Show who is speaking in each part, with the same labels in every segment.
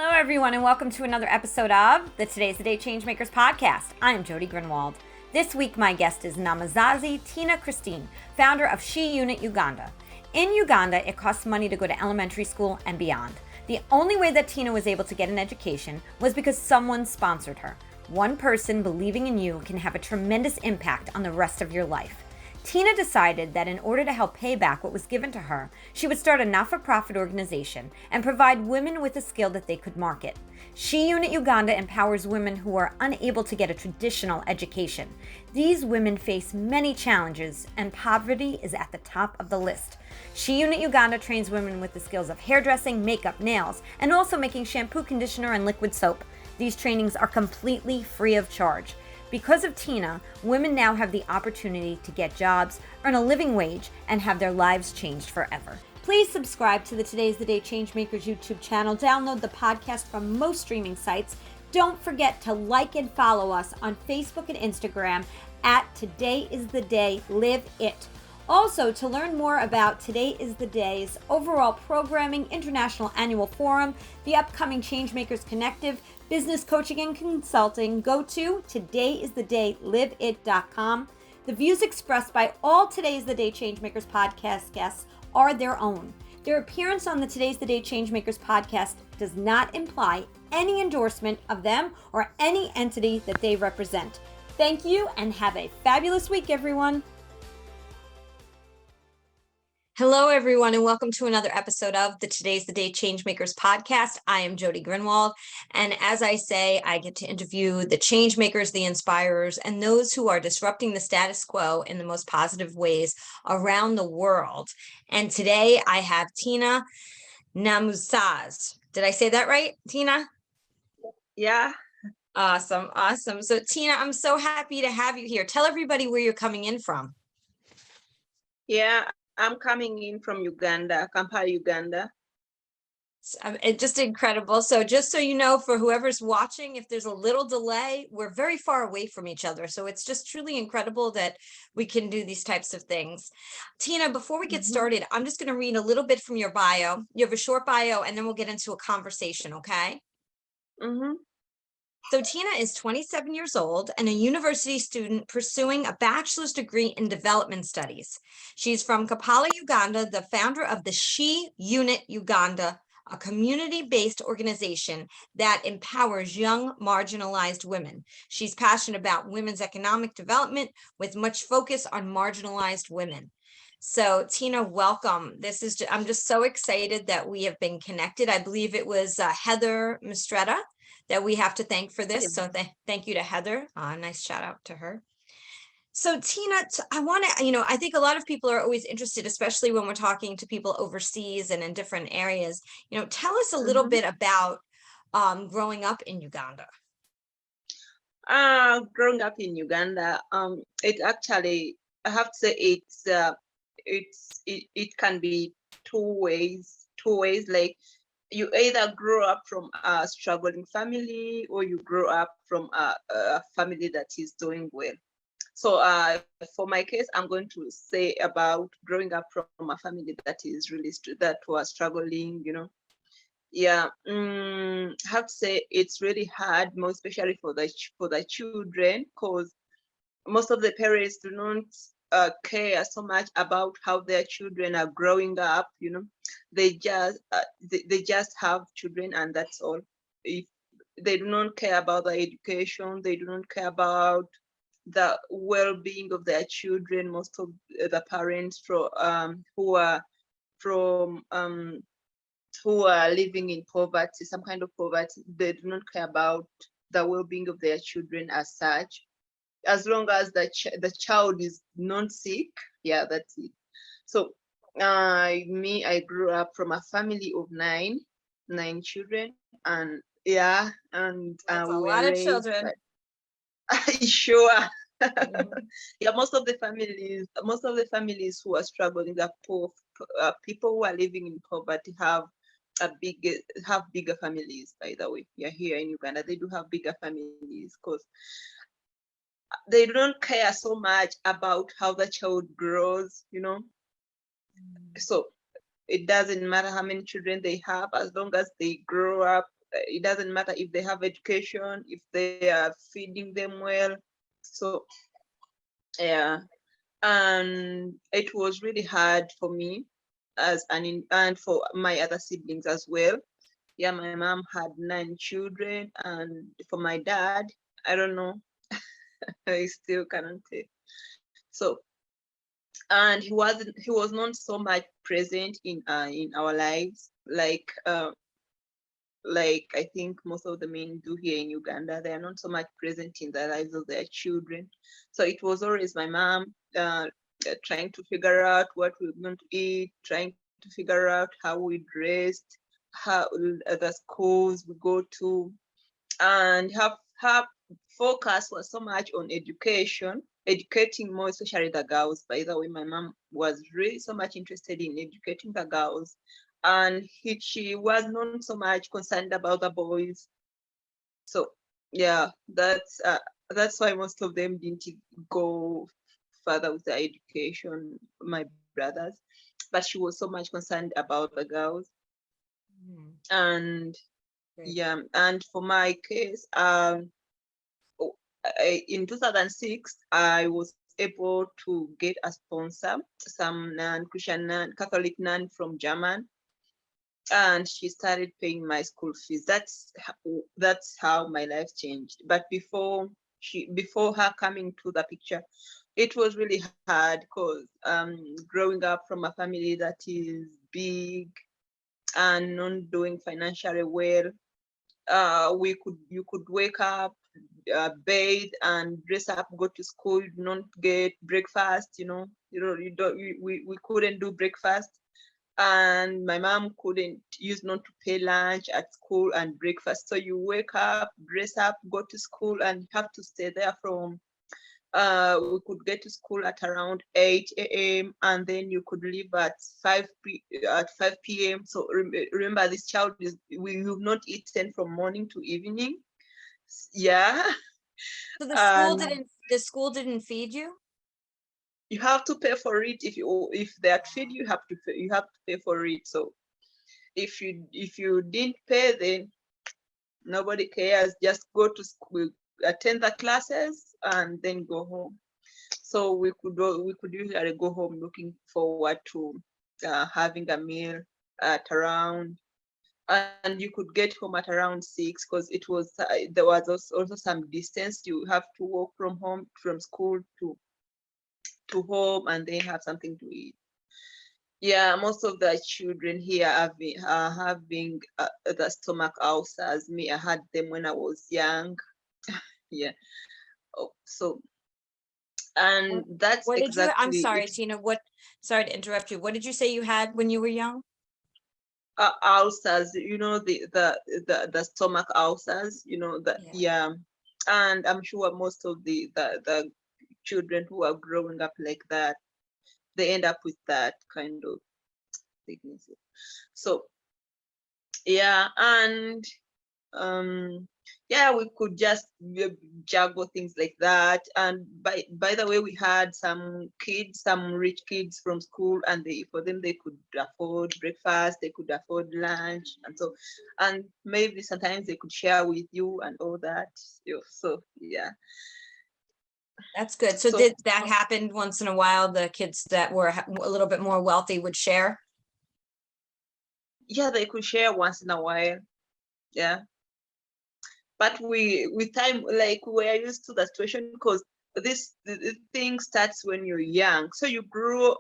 Speaker 1: Hello, everyone, and welcome to another episode of the Today's the Day Changemakers Podcast. I am Jody Grinwald. This week, my guest is Namusaazi Tinah Christine, founder of Unit Uganda. In Uganda, it costs money to go to elementary school and beyond. The only way that Tinah was able to get an education was because someone sponsored her. One person believing in you can have a tremendous impact on the rest of your life. Tinah decided that in order to help pay back what was given to her, she would start a not-for-profit organization and provide women with a skill that they could market. Unit Uganda empowers women who are unable to get a traditional education. These women face many challenges, and poverty is at the top of the list. Unit Uganda trains women with the skills of hairdressing, makeup, nails, and also making shampoo, conditioner, and liquid soap. These trainings are completely free of charge. Because of Tinah, women now have the opportunity to get jobs, earn a living wage, and have their lives changed forever. Please subscribe to the Today's the Day Changemakers YouTube channel. Download the podcast from most streaming sites. Don't forget to like and follow us on Facebook and Instagram at Today is the Day, Live It. Also, to learn more about Today is the Day's overall programming, International Annual Forum, the upcoming Changemakers Connective, business coaching and consulting, go to todayisthedayliveit.com. The views expressed by all Today's the Day Changemakers podcast guests are their own. Their appearance on the Today's the Day Changemakers podcast does not imply any endorsement of them or any entity that they represent. Thank you and have a fabulous week, everyone. Hello, everyone, and welcome to another episode of the Today's the Day Changemakers Podcast. I am Jody Grinwald, and as I say, I get to interview the changemakers, the inspirers, and those who are disrupting the status quo in the most positive ways around the world. And today I have Tinah Namusaazi. Did I say that right, Tinah?
Speaker 2: Yeah.
Speaker 1: Awesome. So Tinah, I'm so happy to have you here. Tell everybody where you're coming in from.
Speaker 2: Yeah, I'm coming in from Uganda, Kampala, Uganda.
Speaker 1: It's just incredible. So just so you know, for whoever's watching, if there's a little delay, we're very far away from each other. So it's just truly incredible that we can do these types of things. Tinah, before we get started, I'm just going to read a little bit from your bio. You have a short bio, and then we'll get into a conversation, okay? So Tinah is 27 years old and a university student pursuing a bachelor's degree in development studies. She's from Kampala, Uganda, the founder of the Unit Uganda, a community-based organization that empowers young marginalized women. She's passionate about women's economic development with much focus on marginalized women. So Tinah, welcome. I'm just so excited that we have been connected. I believe it was Heather Mistretta that we have to thank for this. So thank you to Heather. Nice shout out to her. So Tinah, I think a lot of people are always interested, especially when we're talking to people overseas and in different areas. Tell us a little bit about growing up in Uganda.
Speaker 2: Growing up in Uganda, it actually, I have to say, it can be two ways. Like, you either grow up from a struggling family or you grow up from a family that is doing well. So for my case, I'm going to say about growing up from a family that was struggling, Yeah, I have to say it's really hard, most especially for the children, because most of the parents do not care so much about how their children are growing up. They just have children, and that's all. If they do not care about the education, they do not care about the well-being of their children. Most of the parents who are living in poverty, some kind of poverty, they do not care about the well-being of their children as such. As long as the child is not sick, yeah, that's it. So I grew up from a family of nine children, and that's
Speaker 1: a lot of children.
Speaker 2: Sure. Yeah, most of the families who are struggling, the poor people who are living in poverty have bigger families. By the way, yeah, here in Uganda, they do have bigger families because they don't care so much about how the child grows, So it doesn't matter how many children they have, as long as they grow up it doesn't matter if they have education, if they are feeding them well. So yeah, and it was really hard for me and for my other siblings as well. Yeah, my mom had 9 children, and for my dad, I don't know, I still cannot say. So, and he was not so much present in our lives, like I think most of the men do here in Uganda. They are not so much present in the lives of their children. So it was always my mom trying to figure out what we're going to eat, trying to figure out how we dressed, how the schools we go to, and her focus was so much on education, educating more, especially the girls. By the way, my mom was really so much interested in educating the girls, and she was not so much concerned about the boys. So yeah, that's why most of them didn't go further with their education, my brothers, but she was so much concerned about the girls. And
Speaker 1: Great.
Speaker 2: yeah, and for my case, in 2006, I was able to get a sponsor, some non-Christian, Catholic nun from German, and she started paying my school fees. That's how my life changed. But before her coming to the picture, it was really hard because growing up from a family that is big and not doing financially well, you could wake up, bathe and dress up, go to school, not get breakfast. We couldn't do breakfast, and my mom couldn't use not to pay lunch at school and breakfast. So you wake up, dress up, go to school, and have to stay there from. We could get to school at around 8 a.m. and then you could leave at 5 p.m. So remember, this child we've not eaten from morning to evening. Yeah.
Speaker 1: So
Speaker 2: And
Speaker 1: the school didn't feed you?
Speaker 2: you have to pay for it. If they are feed, you have to pay for it. So if you didn't pay, then nobody cares. Just go to school, attend the classes, and then go home. So we could usually go home looking forward to having a meal at around, and you could get home at around 6 because there was also some distance. You have to walk from school to home and then have something to eat. Yeah, most of the children here are having the stomach ulcers. Me, I had them when I was young. Yeah. So, and that's
Speaker 1: What did you, I'm
Speaker 2: exactly
Speaker 1: sorry,
Speaker 2: it.
Speaker 1: Tina, sorry to interrupt you. What did you say you had when you were young?
Speaker 2: Ulcers, the stomach ulcers, yeah. And I'm sure most of the children who are growing up like that, they end up with that kind of sicknesses. So yeah, and yeah, we could just juggle things like that. And by the way, we had some rich kids from school, and for them they could afford breakfast, they could afford lunch, and maybe sometimes they could share with you and all that. So yeah.
Speaker 1: That's good. So did that happen once in a while? The kids that were a little bit more wealthy would share?
Speaker 2: Yeah, they could share once in a while. Yeah. But with time, like, we're used to the situation because the thing starts when you're young. So you grow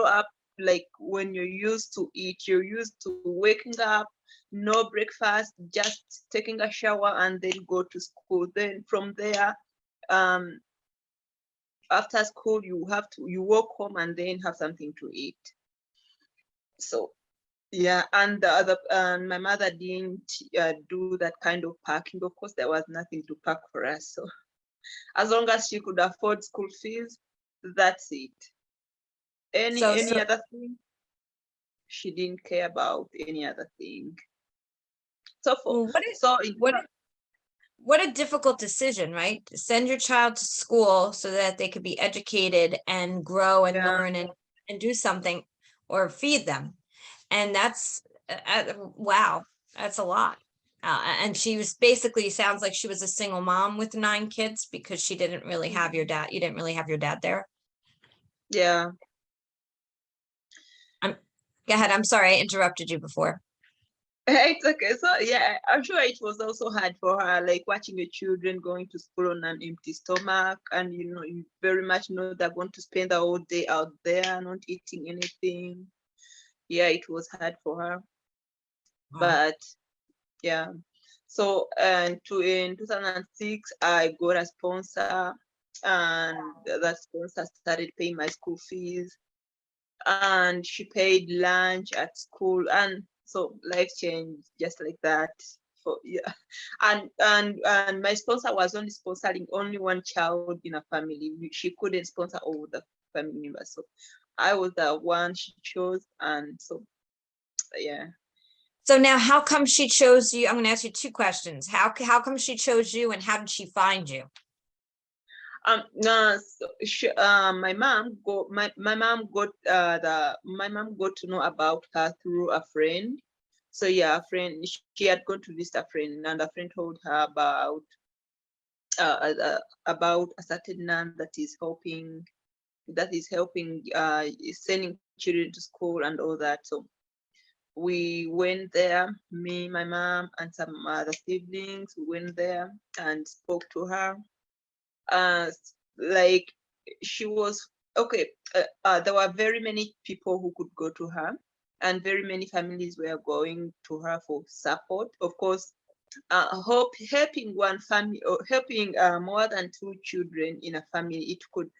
Speaker 2: up, like, when you're used to eat, you're used to waking up, no breakfast, just taking a shower and then go to school. Then from there, um after school, you walk home and then have something to eat. So yeah, and my mother didn't do that kind of packing. Of course, there was nothing to pack for us. So as long as she could afford school fees, that's it. Any other thing, she didn't care about any other thing. So
Speaker 1: what a difficult decision, right? Send your child to school so that they could be educated and grow and
Speaker 2: yeah,
Speaker 1: learn and do something, or feed them. And that's wow, that's a lot. And she was basically, sounds like she was a single mom with 9 kids because she didn't really have your dad. You didn't really have your dad there.
Speaker 2: Yeah.
Speaker 1: Go ahead. I'm sorry, I interrupted you before.
Speaker 2: It's okay. So yeah, I'm sure it was also hard for her, like watching your children going to school on an empty stomach, and you very much know they're going to spend the whole day out there not eating anything. Yeah, it was hard for her.
Speaker 1: Wow.
Speaker 2: But yeah. So in 2006, I got a sponsor, and that sponsor started paying my school fees, and she paid lunch at school, and so life changed just like that. For yeah, and my sponsor was only sponsoring only one child in a family. She couldn't sponsor all the family members, so I was the one she chose, and so yeah.
Speaker 1: So now, how come she chose you? I'm going to ask you 2 questions. How come she chose you, and how did she find you?
Speaker 2: No, so my mom got to know about her through a friend. So yeah, a friend, she had gone to visit a friend, and a friend told her about a certain nun that is helping sending children to school and all that. So we went there, me, my mom, and some other siblings. We went there and spoke to her. Like she was okay. There were very many people who could go to her, and very many families were going to her for support. Of course, helping one family or helping more than 2 children in a family, it could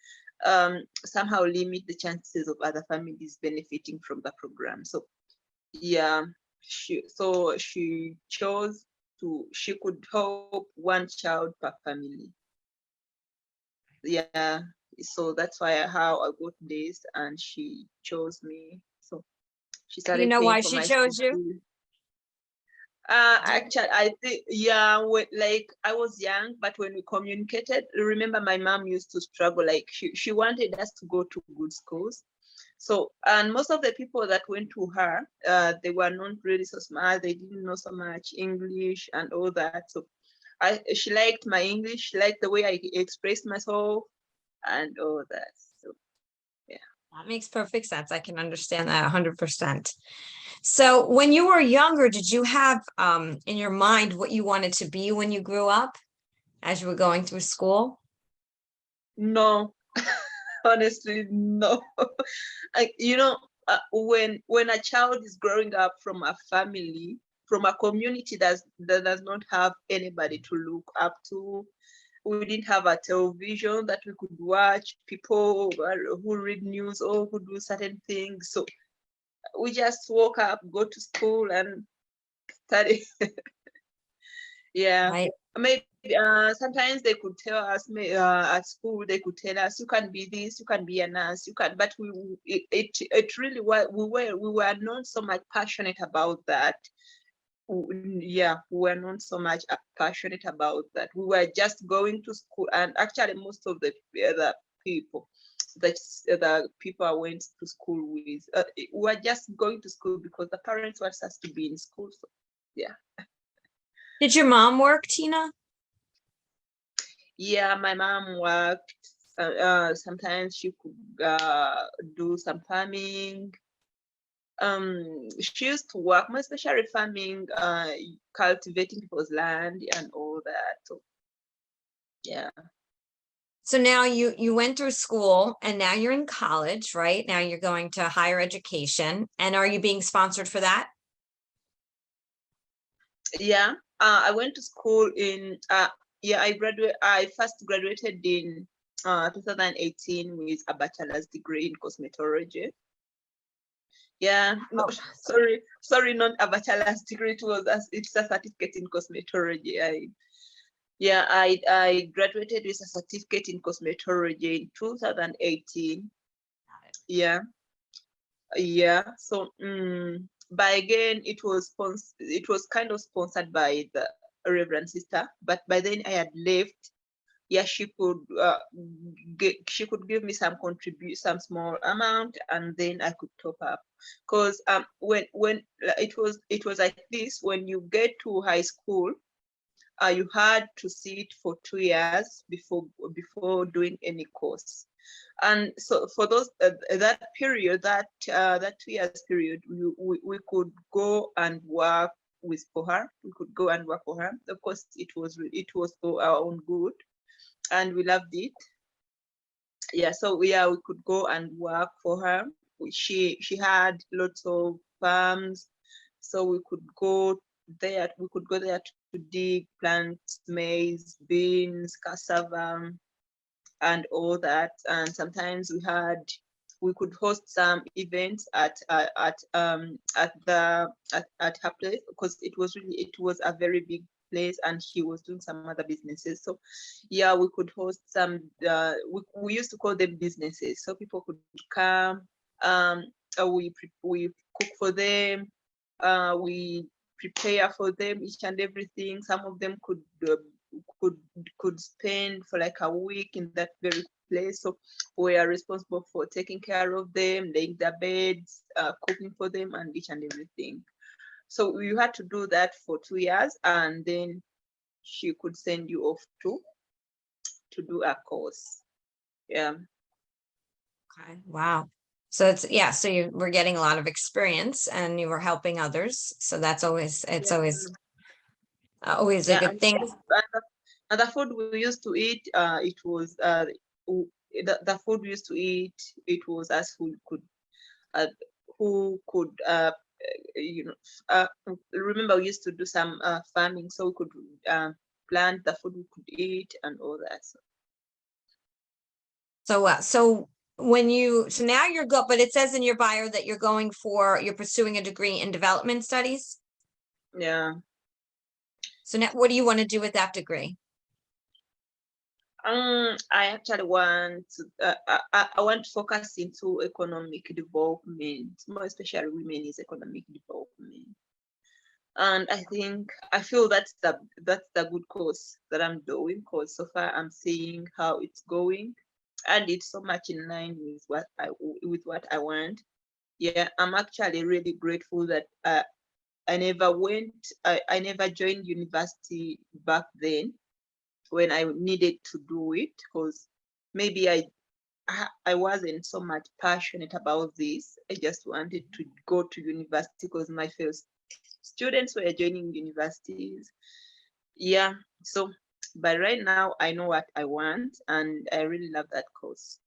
Speaker 2: somehow limit the chances of other families benefiting from the program. So yeah, she chose she could help one child per family. Yeah, so that's why how I got this, and she chose me. So she
Speaker 1: You
Speaker 2: started
Speaker 1: know
Speaker 2: paying
Speaker 1: why
Speaker 2: for
Speaker 1: she
Speaker 2: my school
Speaker 1: chose you?
Speaker 2: fees. Actually, I think yeah, like I was young, but when we communicated, remember my mom used to struggle. Like she wanted us to go to good schools. So, and most of the people that went to her, they were not really so smart. They didn't know so much English and all that. So she liked my English, she liked the way I expressed myself and all that. So yeah.
Speaker 1: That makes perfect sense. I can understand that 100%. So when you were younger, did you have in your mind what you wanted to be when you grew up as you were going through school?
Speaker 2: No, honestly, no. Like, when a child is growing up from a family, from a community that does not have anybody to look up to, we didn't have a television that we could watch, people who read news or who do certain things. So we just woke up, go to school, and study. Yeah,
Speaker 1: Right.
Speaker 2: maybe sometimes they could tell us at school, they could tell us you can be this, you can be a nurse, you can, but it really was, we were not so much passionate about that. Yeah, we were not so much passionate about that. We were just going to school, and actually most of the other people the people I went to school with, we were just going to school because the parents want us to be in school. So yeah.
Speaker 1: Did your mom work, Tina?
Speaker 2: Yeah, my mom worked. Sometimes she could do some farming. She used to work, more especially farming, cultivating people's land and all that. So, yeah.
Speaker 1: So now you went through school and now you're in college, right? Now you're going to higher education. And are you being sponsored for that?
Speaker 2: Yeah. I went to school in yeah, I first graduated in 2018 with a bachelor's degree in cosmetology. Yeah, no,
Speaker 1: Oh.
Speaker 2: sorry, not a bachelor's degree. It's a certificate in cosmetology. I graduated with a certificate in cosmetology in 2018. Yeah, yeah. So, but again, it was kind of sponsored by the Reverend Sister. But by then I had left, yeah, she could give me some small amount, and then I could top up. Because when it was like this, when you get to high school, you had to sit for 2 years before doing any course. And so for that period, that 2 years period, we could go and work for her. We could go and work for her. Of course, it was for our own good, and we loved it. Yeah, so yeah, we could go and work for her. She had lots of farms, so we could go there. We could go there to dig, plant maize, beans, cassava, and all that. And sometimes we could host some events at her place, because it was a very big place, and she was doing some other businesses. So yeah, we could host some we used to call them businesses, so people could come. We cook for them, we prepare for them each and everything. Some of them could could spend for like a week in that very place. So we are responsible for taking care of them, laying their beds, cooking for them, and each and everything. So you had to do that for 2 years, and then she could send you off to do a course. Yeah.
Speaker 1: Okay. Wow. So so you were getting a lot of experience and you were helping others. So that's always, it's always a
Speaker 2: Yeah,
Speaker 1: good thing.
Speaker 2: and the food we used to eat, it was the food we used to eat, it was us who could you know remember we used to do some farming, so we could plant the food we could eat and all that.
Speaker 1: So so now but it says in your bio that you're pursuing a degree in development studies.
Speaker 2: Yeah.
Speaker 1: So now what do you want to do with that degree?
Speaker 2: I actually want to, I want to focus into economic development, more especially women's economic development. And I feel that's the good course that I'm doing, because so far I'm seeing how it's going, and it's so much in line with what I want. Yeah, I'm actually really grateful that I never joined university back then when I needed to do it, because maybe I wasn't so much passionate about this. I just wanted to go to university because my fellow students were joining universities. Yeah, so but right now I know what I want, and I really love that course.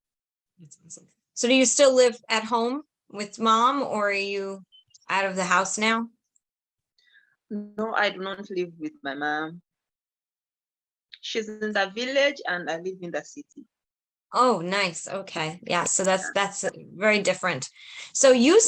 Speaker 1: That's awesome. So do you still live at home with mom, or are you out of the house now?
Speaker 2: No, I do not live with my mom. She's in the village and I live in the city.
Speaker 1: Oh, nice. Okay. Yeah. So that's very different. So you
Speaker 2: Yeah.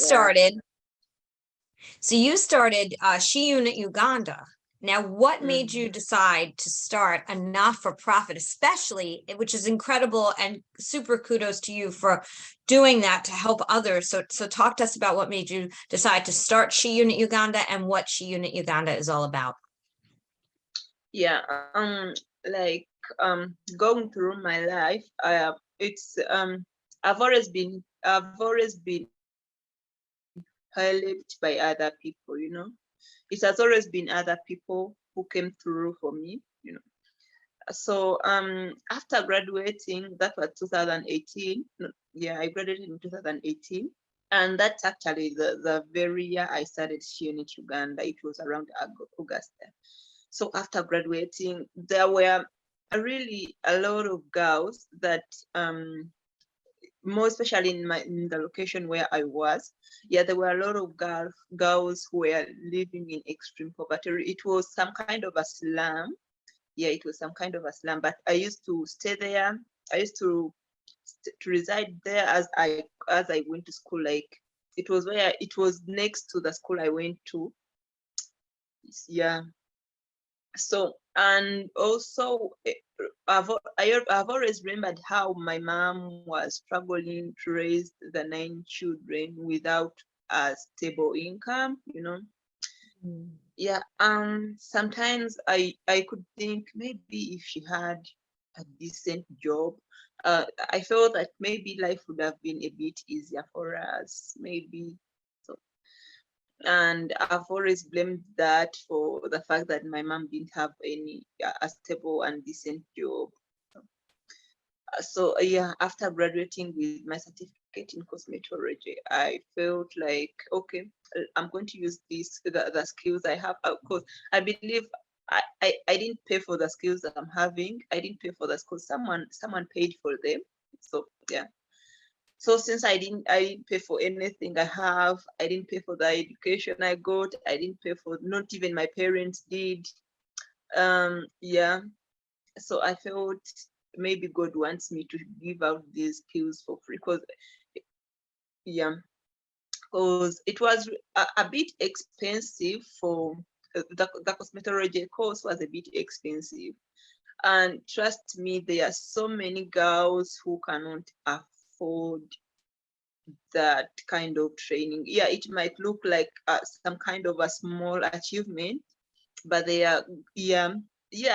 Speaker 1: started She Unit Uganda. Now, what made you
Speaker 2: Mhm.
Speaker 1: decide to start a not-for-profit, especially, which is incredible, and super kudos to you for doing that to help others. So talk to us about what made you decide to start She Unit Uganda and what She Unit Uganda is all about.
Speaker 2: Yeah, like going through my life, it's I've always been helped by other people, you know. It has always been other people who came through for me, you know. So after graduating, that was 2018. No, yeah, I graduated in 2018. And that's actually the very year I started Unit Uganda. It was around August. So after graduating, there were really a lot of girls that more especially in the location where I was, yeah, there were a lot of girls who were living in extreme poverty. It was some kind of a slum. Yeah, it was some kind of a slum, but I used to stay there. I used to reside there as I went to school. Like it was next to the school I went to. Yeah. So, and also I've always remembered how my mom was struggling to raise the 9 children without a stable income, you know. Yeah, sometimes I could think maybe if she had a decent job. I felt that maybe life would have been a bit easier for us, maybe. So, and I've always blamed that for the fact that my mom didn't have a stable and decent job. So yeah, after graduating with my certificate in cosmetology, I felt like, okay, I'm going to use the skills I have. Of course, I believe I didn't pay for the skills that I'm having. I didn't pay for the skills. Someone paid for them. So yeah. So since I didn't pay for anything I have, I didn't pay for the education I got. I didn't pay for, not even my parents did. Yeah. So I felt maybe God wants me to give out these skills for free, because it was a bit expensive for the cosmetology course was a bit expensive. And trust me, there are so many girls who cannot afford that kind of training. Yeah, it might look like some kind of a small achievement, but they are,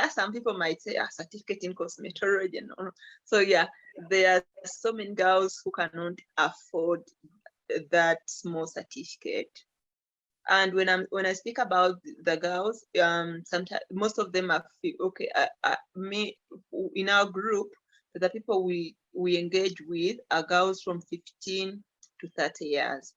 Speaker 2: some people might say a certificate in cosmetology. No. So yeah, there are so many girls who cannot afford that small certificate. And when I speak about the girls, sometimes most of them are okay. Me in our group, the people we engage with are girls from 15 to 30 years.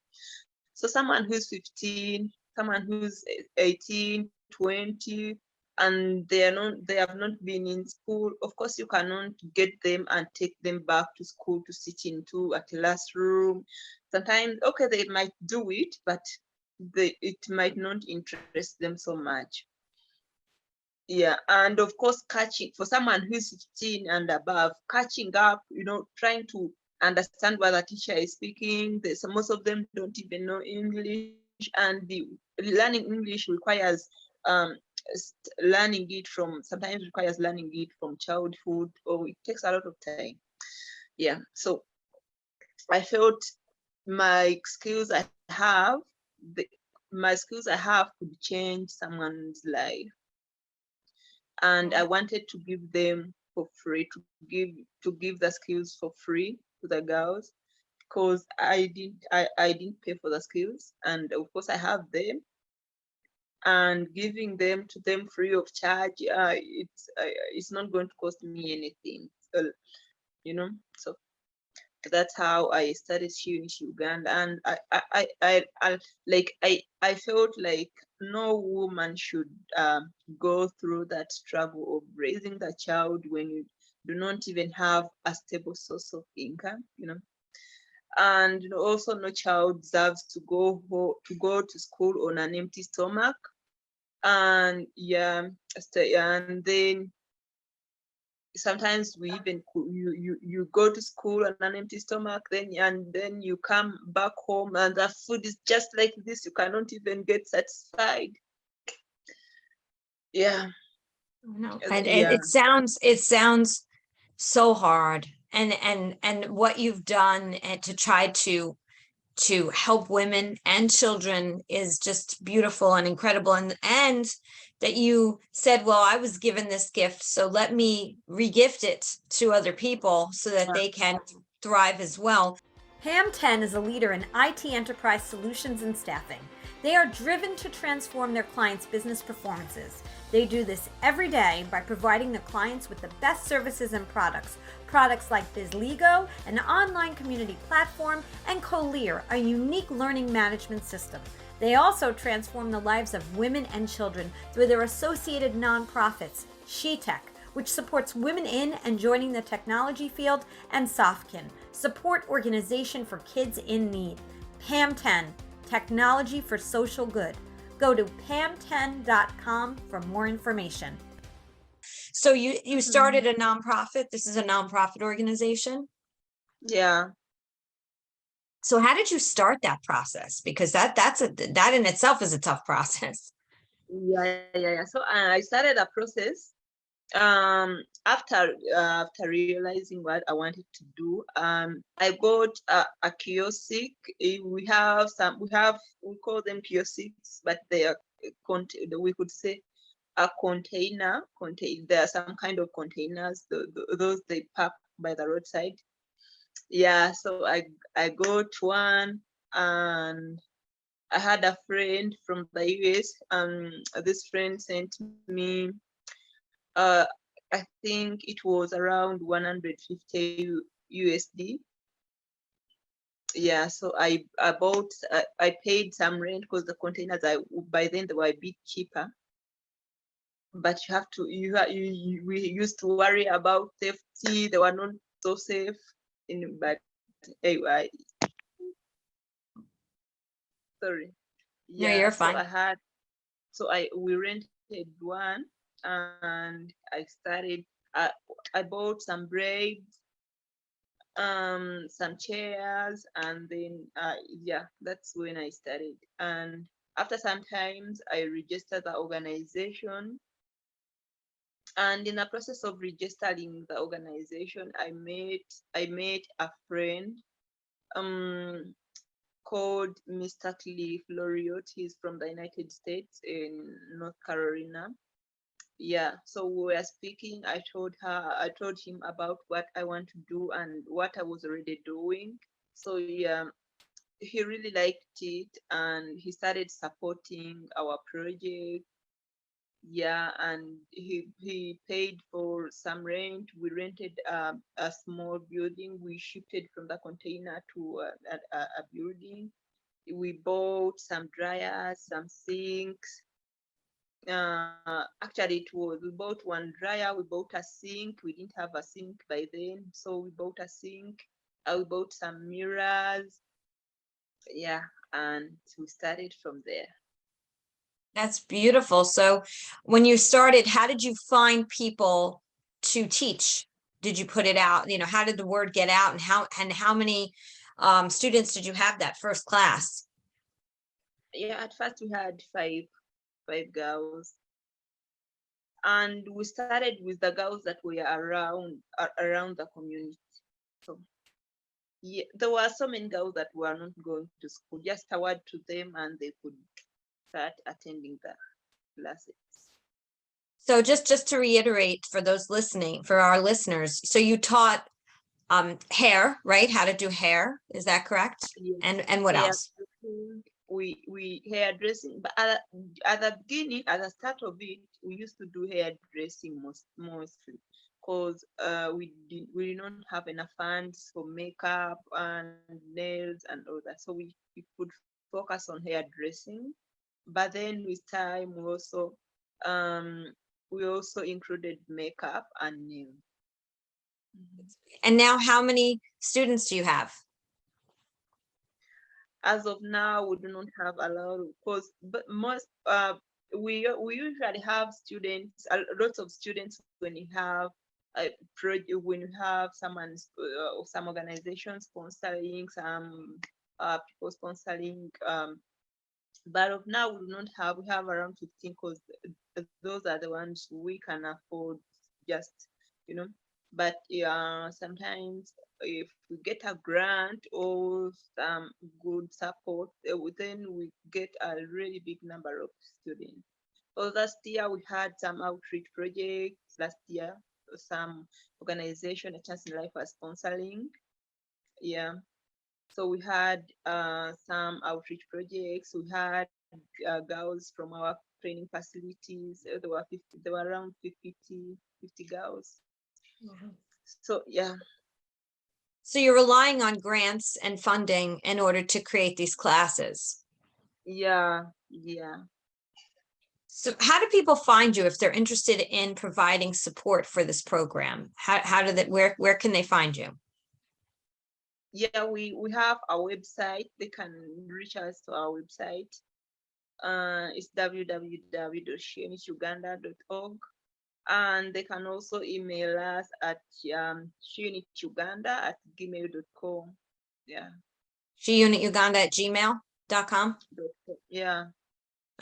Speaker 2: So someone who's 15, someone who's 18, 20, and they have not been in school. Of course, you cannot get them and take them back to school to sit into a classroom. Sometimes, okay, they might do it, but it might not interest them so much. Yeah, and of course, catching for someone who's 15 and above, catching up, trying to understand what the teacher is speaking. Most of them don't even know English, and learning English requires sometimes requires learning it from childhood, or it takes a lot of time. Yeah, so I felt my skills I have, could change someone's life, and I wanted to give them for free, to give the skills for free to the girls, because I didn't pay for the skills, and of course I have them, and giving them to them free of charge, it's not going to cost me anything, so that's how I started Unit Uganda. And I felt like no woman should go through that struggle of raising the child when you do not even have a stable source of income, and also no child deserves to go to school on an empty stomach. And and then sometimes we even you go to school on an empty stomach, and then you come back home and the food is just like this. You cannot even get satisfied. Yeah.
Speaker 1: No. And it sounds so hard, and what you've done and to try to help women and children is just beautiful and incredible. And that you said, well, I was given this gift, so let me regift it to other people so that they can thrive as well. Pam 10 is a leader in IT enterprise solutions and staffing. They are driven to transform their clients' business performances. They do this every day by providing their clients with the best services and products like BizLego, an online community platform, and Colear, a unique learning management system. They also transform the lives of women and children through their associated nonprofits, SheTech, which supports women in and joining the technology field, and Softkin, support organization for kids in need. Pam 10, technology for social good. Go to pam10.com for more information. So you started a nonprofit. This is a nonprofit organization.
Speaker 2: Yeah.
Speaker 1: So how did you start that process? Because that in itself is a tough process.
Speaker 2: Yeah. So I started a process after realizing what I wanted to do. I got a kiosk. We call them kiosks, but they are we could say a container. There are some kind of containers, those they park by the roadside. Yeah, so I got one, and I had a friend from the US. This friend sent me, uh, I think it was around 150 USD. Yeah, so I bought, I paid some rent because the containers, by then they were a bit cheaper. But you have to, we used to worry about safety. They were not so safe. But anyway, sorry.
Speaker 1: No,
Speaker 2: Yeah,
Speaker 1: you're
Speaker 2: so
Speaker 1: fine.
Speaker 2: we rented one, and I started. I bought some braids, some chairs, and then yeah, that's when I started. And after some times, I registered the organization. And in the process of registering the organization, I met a friend um called Mr. Cliff Loriot. He's from the United States in North Carolina. Yeah, so we were speaking. I told him about what I want to do and what I was already doing. So yeah, he really liked it, and he started supporting our project. Yeah, and he paid for some rent. We rented a small building. We shifted from the container to a building. We bought some dryers, some sinks. Actually, we bought one dryer. We bought a sink. We didn't have a sink by then, so we bought a sink. We bought some mirrors. Yeah, and we started from there.
Speaker 1: That's beautiful. So when you started, how did you find people to teach? Did you put it out? How did the word get out, and how many students did you have that first class?
Speaker 2: Yeah, at first we had five girls, and we started with the girls that were around the community. So yeah, there were so many girls that were not going to school. Just a word to them, and they could start attending the classes.
Speaker 1: So just to reiterate for those listening, for our listeners, so you taught hair, right? How to do hair, is that correct?
Speaker 2: Yeah.
Speaker 1: And what
Speaker 2: Hair
Speaker 1: else?
Speaker 2: dressing, we hairdressing, but at the beginning, at the start of it, we used to do hairdressing mostly, because we did not have enough funds for makeup and nails and all that. So we could focus on hairdressing. But then with time, we also included makeup and nails.
Speaker 1: And now how many students do you have?
Speaker 2: As of now, we do not have a lot of, because but most we usually have students, lots of students when you have a project, when you have some organizations sponsoring, some people sponsoring. But of now, we have around 15, because those are the ones we can afford, just, you know. But sometimes if we get a grant or some good support, then we get a really big number of students. So last year we had some outreach projects. Last year, some organization, A Chance in Life, was sponsoring. Yeah. So we had some outreach projects. We had girls from our training facilities. There were around 50 girls. So yeah.
Speaker 1: So you're relying on grants and funding in order to create these classes.
Speaker 2: Yeah. Yeah.
Speaker 1: So how do people find you if they're interested in providing support for this program? How do that, where can they find you?
Speaker 2: Yeah, we have a website. They can reach us to our website. It's www.unituganda.org. And they can also email us at unituganda@gmail.com. Yeah.
Speaker 1: SheUnitUganda@gmail.com.
Speaker 2: Yeah.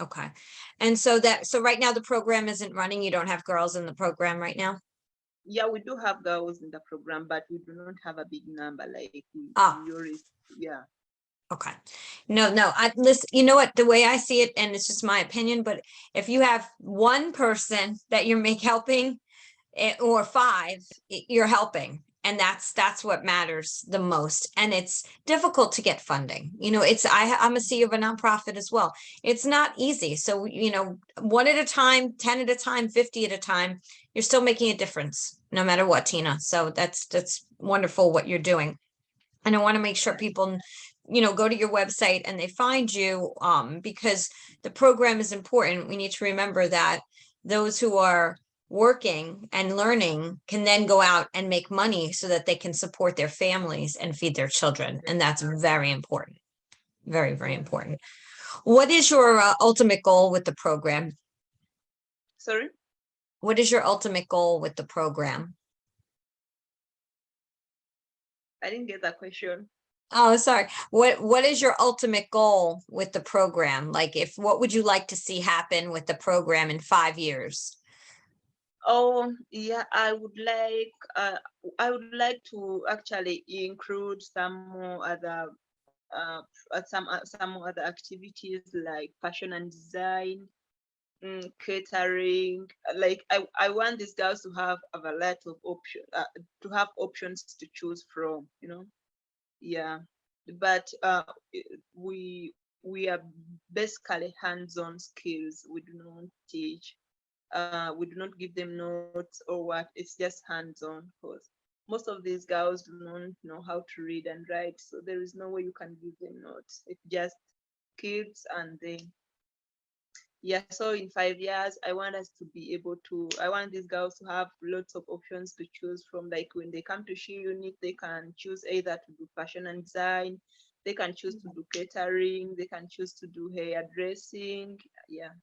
Speaker 1: Okay. And so right now the program isn't running. You don't have girls in the program right now?
Speaker 2: Yeah, we do have girls in the program, but we do not have a big number like we
Speaker 1: Ah,
Speaker 2: always. Yeah.
Speaker 1: Okay. No, I listen, you know what, the way I see it, and it's just my opinion, but if you have one person that you're helping, or five, you're helping. And that's what matters the most. And it's difficult to get funding. I'm a CEO of a nonprofit as well. It's not easy. So, one at a time, 10 at a time, 50 at a time, you're still making a difference no matter what, Tinah. So that's wonderful what you're doing. And I want to make sure people, go to your website and they find you, because the program is important. We need to remember that those who are working and learning can then go out and make money so that they can support their families and feed their children. And that's very important. Very, very important. What is your ultimate goal with the program?
Speaker 2: Sorry?
Speaker 1: What is your ultimate goal with the program?
Speaker 2: I didn't get that question.
Speaker 1: Oh, sorry. What is your ultimate goal with the program? Like, what would you like to see happen with the program in 5 years?
Speaker 2: Oh, yeah, I would like to actually include some more other some more other activities like fashion and design, catering. Like I want these girls to have a lot of options, to have options to choose from, Yeah. But we are basically hands-on skills. We do not teach. We do not give them notes or what. It's just hands-on, because most of these girls do not know how to read and write, so there is no way you can give them notes. It's just kids. And then, yeah, so in 5 years I want these girls to have lots of options to choose from. Like when they come to She Unit, they can choose either to do fashion and design, they can choose to do catering, they can choose to do hairdressing. Yeah.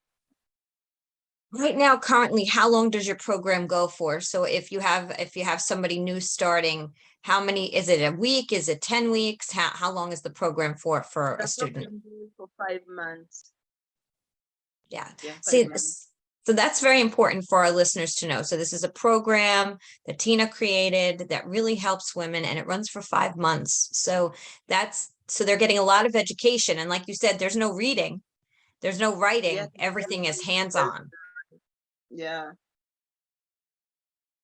Speaker 1: Right now, currently, how long does your program go for? So if you have somebody new starting, how many, is it a week? Is it 10 weeks? How long is the program for a student?
Speaker 2: For 5 months.
Speaker 1: Yeah.
Speaker 2: Yeah, 5
Speaker 1: See,
Speaker 2: months.
Speaker 1: so that's very important for our listeners to know. So this is a program that Tinah created that really helps women, and it runs for 5 months. So they're getting a lot of education. And like you said, there's no reading, there's no writing,
Speaker 2: Yeah.
Speaker 1: everything is hands-on.
Speaker 2: Yeah.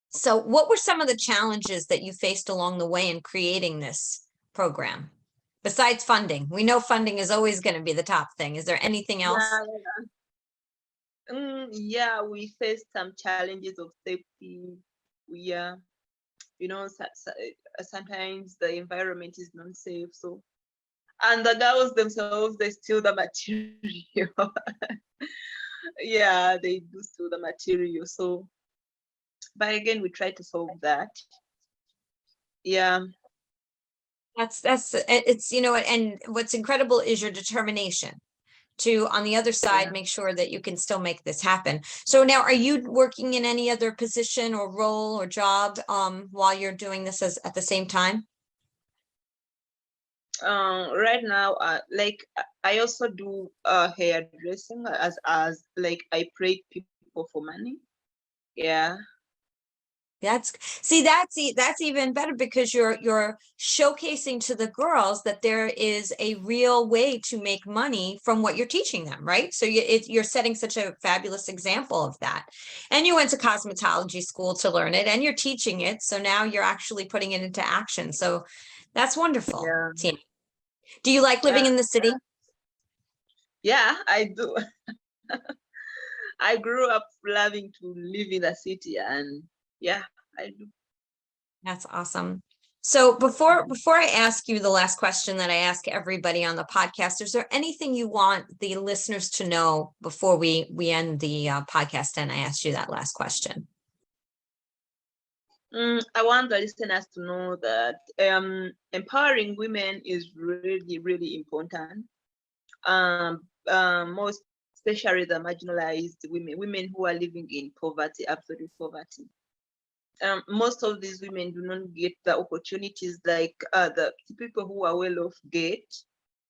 Speaker 1: So what were some of the challenges that you faced along the way in creating this program? Besides funding, we know funding is always going to be the top thing. Is there anything else?
Speaker 2: Yeah, we faced some challenges of safety. Sometimes the environment is not safe. So, and the girls themselves, they steal the material. Yeah, they do steal the material. So, but again, we try to solve that. Yeah.
Speaker 1: It's, and what's incredible is your determination to, on the other side, make sure that you can still make this happen. So now, are you working in any other position or role or job while you're doing this at the same time?
Speaker 2: Right now, like I also do hairdressing, as like I pay people for money. Yeah.
Speaker 1: That's even better, because you're showcasing to the girls that there is a real way to make money from what you're teaching them, right? So you're setting such a fabulous example of that. And you went to cosmetology school to learn it, and you're teaching it. So now you're actually putting it into action. So that's wonderful.
Speaker 2: Yeah.
Speaker 1: Tinah. Do you like living in the city?
Speaker 2: Yeah, I do. I grew up loving to live in the city, and yeah, I do.
Speaker 1: That's awesome. So before I ask you the last question that I ask everybody on the podcast, is there anything you want the listeners to know before we end the podcast and I ask you that last question?
Speaker 2: I want the listeners to know that empowering women is really, really important. Most especially the marginalized women who are living in poverty, absolute poverty. Most of these women do not get the opportunities like the people who are well off get.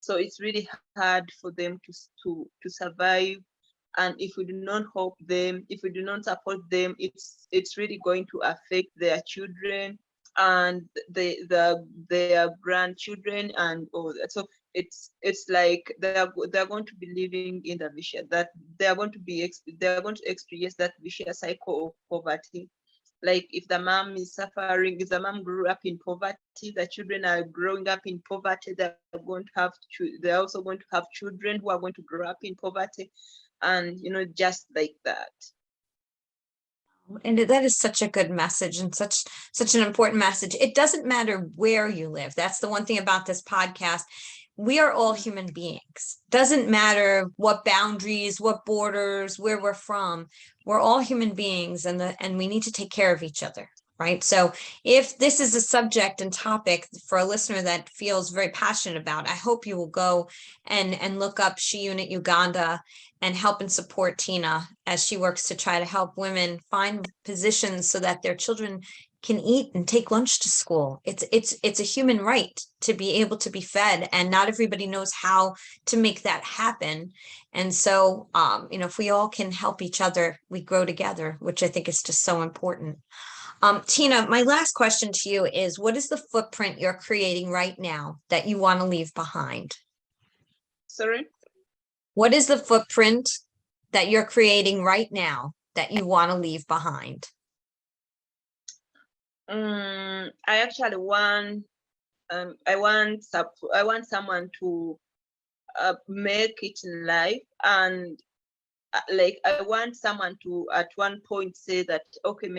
Speaker 2: So it's really hard for them to survive. And if we do not help them, if we do not support them, it's really going to affect their children and their grandchildren and all that. So it's like they're going to be living in the vicious, that they're going to experience that vicious cycle of poverty. Like if the mom is suffering, if the mom grew up in poverty, the children are growing up in poverty. They're also going to have children who are going to grow up in poverty, and just like that.
Speaker 1: And that is such a good message, and such an important message. It doesn't matter where you live. That's the one thing about this podcast. We are all human beings. Doesn't matter what boundaries, what borders, where we're from. We're all human beings, and we need to take care of each other, right? So if this is a subject and topic for a listener that feels very passionate about, I hope you will go and look up She Unit Uganda and help and support Tinah as she works to try to help women find positions so that their children can eat and take lunch to school. It's a human right to be able to be fed, and not everybody knows how to make that happen. And so, if we all can help each other, we grow together, which I think is just so important. Tinah, my last question to you is, what is the footprint you're creating right now that you want to leave behind?
Speaker 2: Sorry?
Speaker 1: What is the footprint that you're creating right now that you want to leave behind?
Speaker 2: I actually want I want someone to make it in life, and like I want someone to at one point say that okay,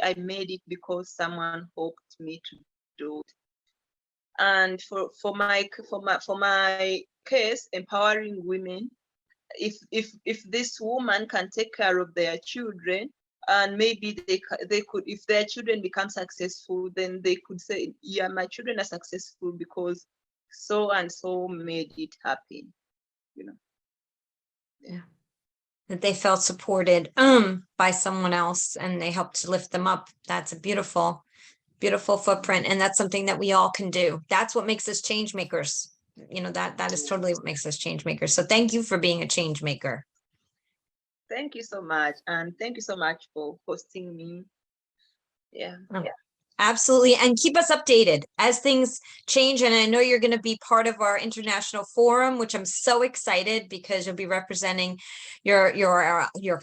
Speaker 2: I made it because someone helped me to do it. And for my case, empowering women, if this woman can take care of their children, and maybe they could, if their children become successful, then they could say, yeah, my children are successful because so and so made it happen,
Speaker 1: Yeah. That they felt supported by someone else and they helped to lift them up. That's a beautiful footprint, and that's something that we all can do. That's what makes us change makers. That is totally what makes us change makers. So thank you for being a change maker.
Speaker 2: Thank you so much, and thank you so much for hosting me. Yeah.
Speaker 1: Absolutely. And keep us updated as things change. And I know you're going to be part of our international forum, which I'm so excited because you'll be representing your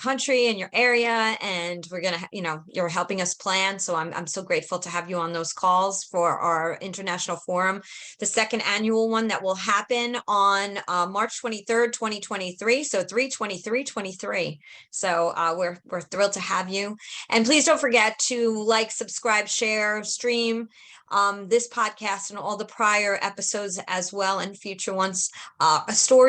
Speaker 1: country and your area. And we're going to, you're helping us plan. So I'm so grateful to have you on those calls for our international forum, the second annual one that will happen on March 23rd, 2023. So 3/23/23. So we're thrilled to have you. And please don't forget to like, subscribe, share, stream this podcast and all the prior episodes as well, and future ones.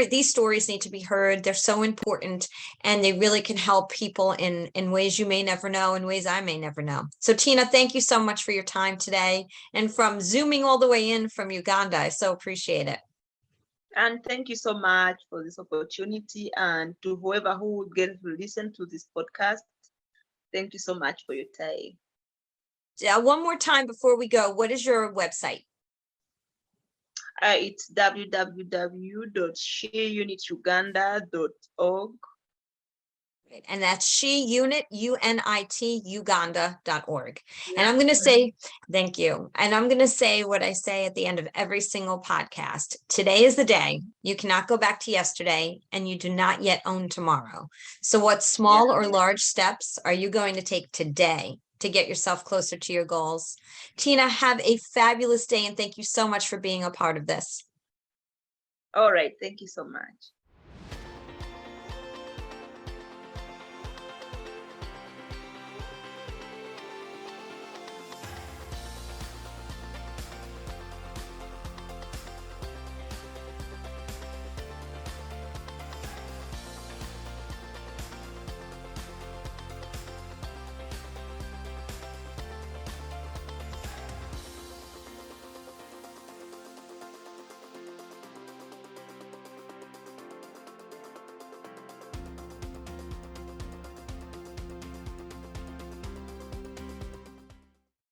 Speaker 1: These stories need to be heard. They're so important, and they really can help people in ways you may never know, in ways I may never know. So Tinah, thank you so much for your time today, and from zooming all the way in from Uganda. I so appreciate it.
Speaker 2: And thank you so much for this opportunity, and to whoever who would get to listen to this podcast, thank you so much for your time.
Speaker 1: One more time before we go, what is your website?
Speaker 2: It's www.sheunituganda.org.
Speaker 1: And that's SheUnit, UNIT, Uganda.org. And I'm going to say, thank you. And I'm going to say what I say at the end of every single podcast. Today is the day. You cannot go back to yesterday, and you do not yet own tomorrow. So what small or large steps are you going to take today to get yourself closer to your goals? Tinah, have a fabulous day, and thank you so much for being a part of this.
Speaker 2: All right. Thank you so much.